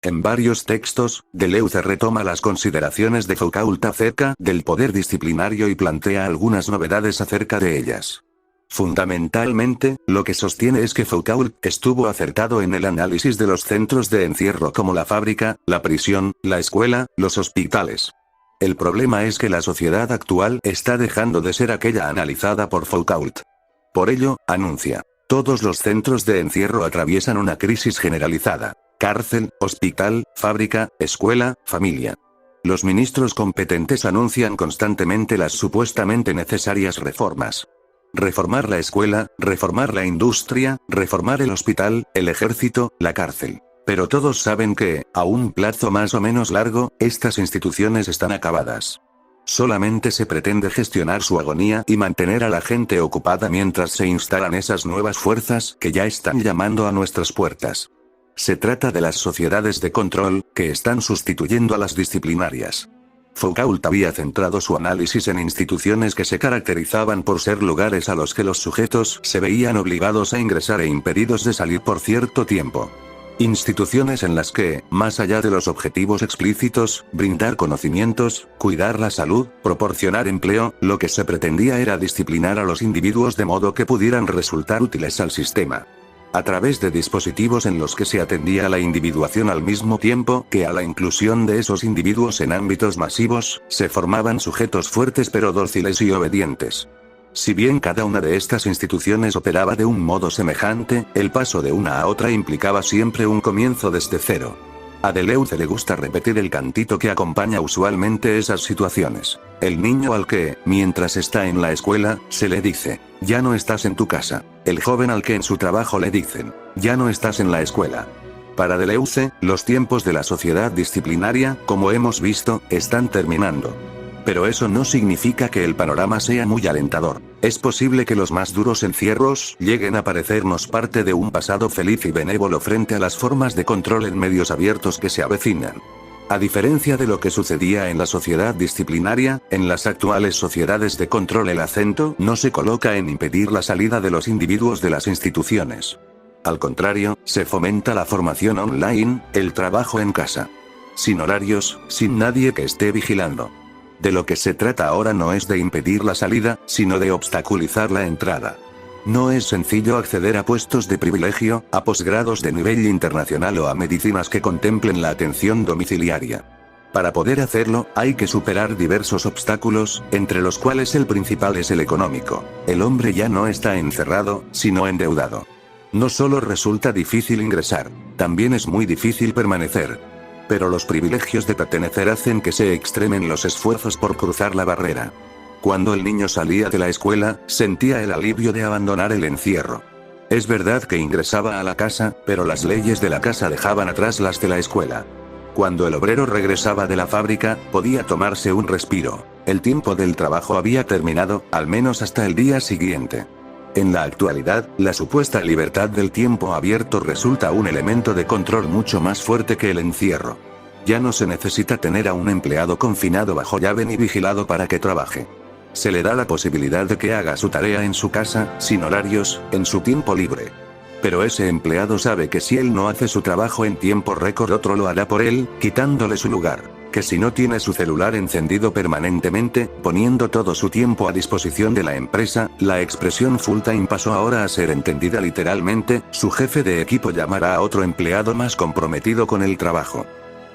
En varios textos, Deleuze retoma las consideraciones de Foucault acerca del poder disciplinario y plantea algunas novedades acerca de ellas. Fundamentalmente, lo que sostiene es que Foucault estuvo acertado en el análisis de los centros de encierro como la fábrica, la prisión, la escuela, los hospitales. El problema es que la sociedad actual está dejando de ser aquella analizada por Foucault. Por ello, anuncia, todos los centros de encierro atraviesan una crisis generalizada. Cárcel, hospital, fábrica, escuela, familia. Los ministros competentes anuncian constantemente las supuestamente necesarias reformas. Reformar la escuela, reformar la industria, reformar el hospital, el ejército, la cárcel. Pero todos saben que, a un plazo más o menos largo, estas instituciones están acabadas. Solamente se pretende gestionar su agonía y mantener a la gente ocupada mientras se instalan esas nuevas fuerzas que ya están llamando a nuestras puertas. Se trata de las sociedades de control, que están sustituyendo a las disciplinarias. Foucault había centrado su análisis en instituciones que se caracterizaban por ser lugares a los que los sujetos se veían obligados a ingresar e impedidos de salir por cierto tiempo. Instituciones en las que, más allá de los objetivos explícitos, brindar conocimientos, cuidar la salud, proporcionar empleo, lo que se pretendía era disciplinar a los individuos de modo que pudieran resultar útiles al sistema. A través de dispositivos en los que se atendía a la individuación al mismo tiempo que a la inclusión de esos individuos en ámbitos masivos, se formaban sujetos fuertes pero dóciles y obedientes. Si bien cada una de estas instituciones operaba de un modo semejante, el paso de una a otra implicaba siempre un comienzo desde cero. A Deleuze le gusta repetir el cantito que acompaña usualmente esas situaciones. El niño al que, mientras está en la escuela, se le dice, ya no estás en tu casa. El joven al que en su trabajo le dicen, ya no estás en la escuela. Para Deleuze, los tiempos de la sociedad disciplinaria, como hemos visto, están terminando. Pero eso no significa que el panorama sea muy alentador. Es posible que los más duros encierros lleguen a parecernos parte de un pasado feliz y benévolo frente a las formas de control en medios abiertos que se avecinan. A diferencia de lo que sucedía en la sociedad disciplinaria, en las actuales sociedades de control el acento no se coloca en impedir la salida de los individuos de las instituciones. Al contrario, se fomenta la formación online, el trabajo en casa. Sin horarios, sin nadie que esté vigilando. De lo que se trata ahora no es de impedir la salida, sino de obstaculizar la entrada. No es sencillo acceder a puestos de privilegio, a posgrados de nivel internacional o a medicinas que contemplen la atención domiciliaria. Para poder hacerlo, hay que superar diversos obstáculos, entre los cuales el principal es el económico. El hombre ya no está encerrado, sino endeudado. No solo resulta difícil ingresar, también es muy difícil permanecer. Pero los privilegios de pertenecer hacen que se extremen los esfuerzos por cruzar la barrera. Cuando el niño salía de la escuela, sentía el alivio de abandonar el encierro. Es verdad que ingresaba a la casa, pero las leyes de la casa dejaban atrás las de la escuela. Cuando el obrero regresaba de la fábrica, podía tomarse un respiro. El tiempo del trabajo había terminado, al menos hasta el día siguiente. En la actualidad, la supuesta libertad del tiempo abierto resulta un elemento de control mucho más fuerte que el encierro. Ya no se necesita tener a un empleado confinado bajo llave ni vigilado para que trabaje. Se le da la posibilidad de que haga su tarea en su casa, sin horarios, en su tiempo libre. Pero ese empleado sabe que si él no hace su trabajo en tiempo récord otro lo hará por él, quitándole su lugar. Que si no tiene su celular encendido permanentemente, poniendo todo su tiempo a disposición de la empresa, la expresión full time pasó ahora a ser entendida literalmente, su jefe de equipo llamará a otro empleado más comprometido con el trabajo.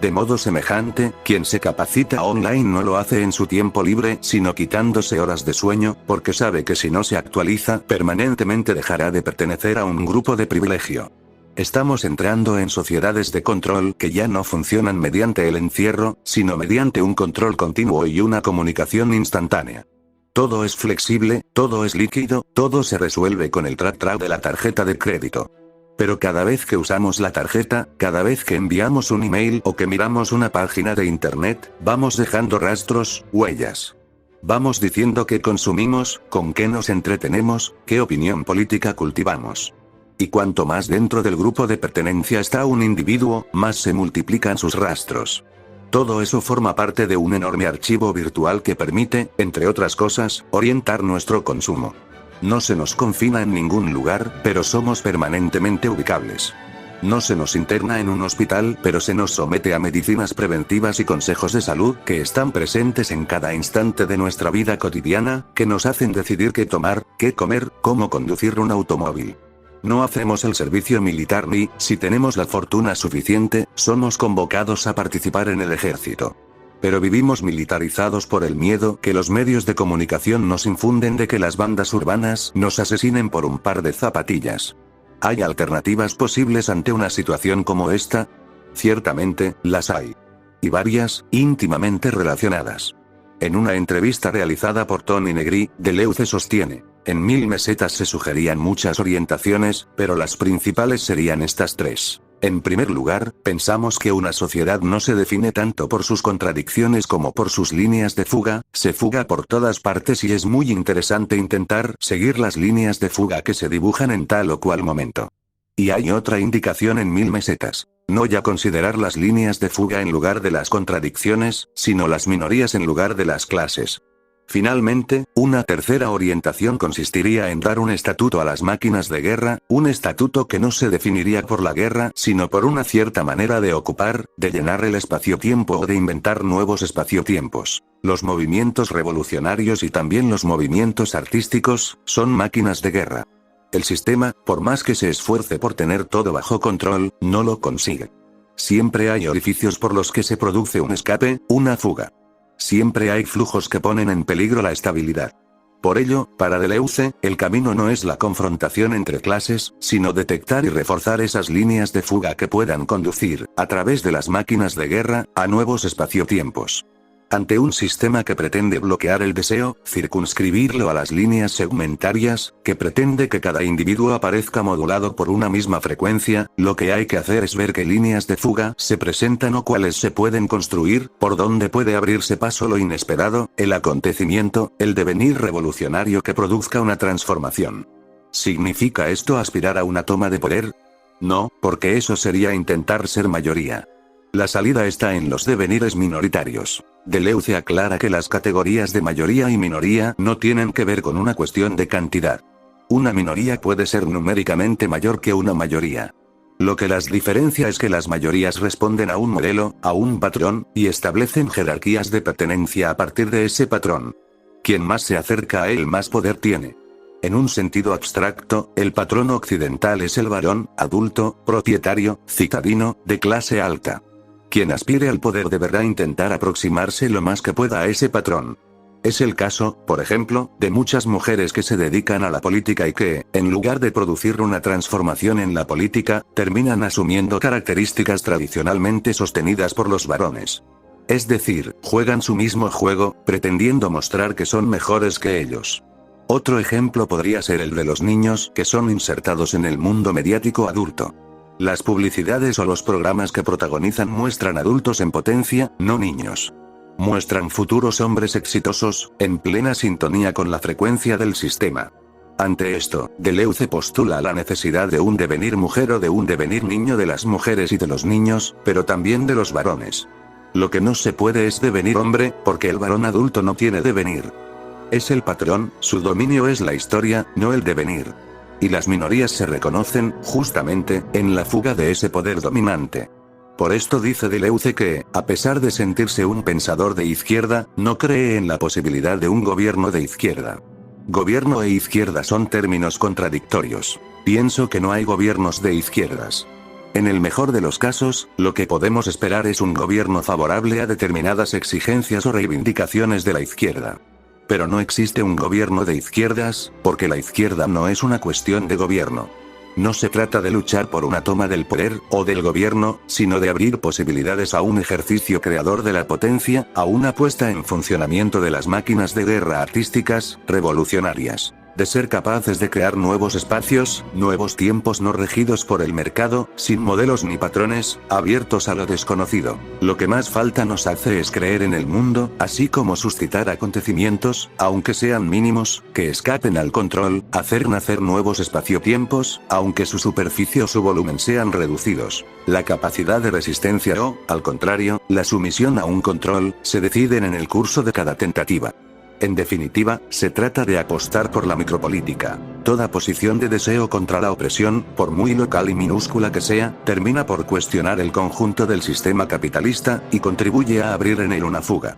De modo semejante, quien se capacita online no lo hace en su tiempo libre, sino quitándose horas de sueño, porque sabe que si no se actualiza, permanentemente dejará de pertenecer a un grupo de privilegio. Estamos entrando en sociedades de control que ya no funcionan mediante el encierro, sino mediante un control continuo y una comunicación instantánea. Todo es flexible, todo es líquido, todo se resuelve con el track de la tarjeta de crédito. Pero cada vez que usamos la tarjeta, cada vez que enviamos un email o que miramos una página de internet, vamos dejando rastros, huellas. Vamos diciendo qué consumimos, con qué nos entretenemos, qué opinión política cultivamos. Y cuanto más dentro del grupo de pertenencia está un individuo, más se multiplican sus rastros. Todo eso forma parte de un enorme archivo virtual que permite, entre otras cosas, orientar nuestro consumo. No se nos confina en ningún lugar, pero somos permanentemente ubicables. No se nos interna en un hospital, pero se nos somete a medicinas preventivas y consejos de salud que están presentes en cada instante de nuestra vida cotidiana, que nos hacen decidir qué tomar, qué comer, cómo conducir un automóvil. No hacemos el servicio militar ni, si tenemos la fortuna suficiente, somos convocados a participar en el ejército. Pero vivimos militarizados por el miedo que los medios de comunicación nos infunden de que las bandas urbanas nos asesinen por un par de zapatillas. ¿Hay alternativas posibles ante una situación como esta? Ciertamente, las hay. Y varias, íntimamente relacionadas. En una entrevista realizada por Tony Negri, Deleuze sostiene: en 1000 mesetas se sugerían muchas orientaciones, pero las principales serían estas tres. En primer lugar, pensamos que una sociedad no se define tanto por sus contradicciones como por sus líneas de fuga, se fuga por todas partes y es muy interesante intentar seguir las líneas de fuga que se dibujan en tal o cual momento. Y hay otra indicación en 1000 mesetas. No ya considerar las líneas de fuga en lugar de las contradicciones, sino las minorías en lugar de las clases. Finalmente, una tercera orientación consistiría en dar un estatuto a las máquinas de guerra, un estatuto que no se definiría por la guerra, sino por una cierta manera de ocupar, de llenar el espacio-tiempo o de inventar nuevos espacio-tiempos. Los movimientos revolucionarios y también los movimientos artísticos, son máquinas de guerra. El sistema, por más que se esfuerce por tener todo bajo control, no lo consigue. Siempre hay orificios por los que se produce un escape, una fuga. Siempre hay flujos que ponen en peligro la estabilidad. Por ello, para Deleuze, el camino no es la confrontación entre clases, sino detectar y reforzar esas líneas de fuga que puedan conducir, a través de las máquinas de guerra, a nuevos espacio-tiempos. Ante un sistema que pretende bloquear el deseo, circunscribirlo a las líneas segmentarias, que pretende que cada individuo aparezca modulado por una misma frecuencia, lo que hay que hacer es ver qué líneas de fuga se presentan o cuáles se pueden construir, por dónde puede abrirse paso lo inesperado, el acontecimiento, el devenir revolucionario que produzca una transformación. ¿Significa esto aspirar a una toma de poder? No, porque eso sería intentar ser mayoría. La salida está en los devenires minoritarios. Deleuze aclara que las categorías de mayoría y minoría no tienen que ver con una cuestión de cantidad. Una minoría puede ser numéricamente mayor que una mayoría. Lo que las diferencia es que las mayorías responden a un modelo, a un patrón, y establecen jerarquías de pertenencia a partir de ese patrón. Quien más se acerca a él más poder tiene. En un sentido abstracto, el patrón occidental es el varón, adulto, propietario, citadino, de clase alta. Quien aspire al poder deberá intentar aproximarse lo más que pueda a ese patrón. Es el caso, por ejemplo, de muchas mujeres que se dedican a la política y que, en lugar de producir una transformación en la política, terminan asumiendo características tradicionalmente sostenidas por los varones. Es decir, juegan su mismo juego, pretendiendo mostrar que son mejores que ellos. Otro ejemplo podría ser el de los niños que son insertados en el mundo mediático adulto. Las publicidades o los programas que protagonizan muestran adultos en potencia, no niños. Muestran futuros hombres exitosos, en plena sintonía con la frecuencia del sistema. Ante esto, Deleuze postula la necesidad de un devenir mujer o de un devenir niño de las mujeres y de los niños, pero también de los varones. Lo que no se puede es devenir hombre, porque el varón adulto no tiene devenir. Es el patrón, su dominio es la historia, no el devenir. Y las minorías se reconocen, justamente, en la fuga de ese poder dominante. Por esto dice Deleuze que, a pesar de sentirse un pensador de izquierda, no cree en la posibilidad de un gobierno de izquierda. Gobierno e izquierda son términos contradictorios. Pienso que no hay gobiernos de izquierdas. En el mejor de los casos, lo que podemos esperar es un gobierno favorable a determinadas exigencias o reivindicaciones de la izquierda. Pero no existe un gobierno de izquierdas, porque la izquierda no es una cuestión de gobierno. No se trata de luchar por una toma del poder, o del gobierno, sino de abrir posibilidades a un ejercicio creador de la potencia, a una puesta en funcionamiento de las máquinas de guerra artísticas, revolucionarias. De ser capaces de crear nuevos espacios, nuevos tiempos no regidos por el mercado, sin modelos ni patrones, abiertos a lo desconocido. Lo que más falta nos hace es creer en el mundo, así como suscitar acontecimientos, aunque sean mínimos, que escapen al control, hacer nacer nuevos espacio-tiempos, aunque su superficie o su volumen sean reducidos. La capacidad de resistencia o, al contrario, la sumisión a un control, se deciden en el curso de cada tentativa. En definitiva, se trata de apostar por la micropolítica. Toda posición de deseo contra la opresión, por muy local y minúscula que sea, termina por cuestionar el conjunto del sistema capitalista, y contribuye a abrir en él una fuga.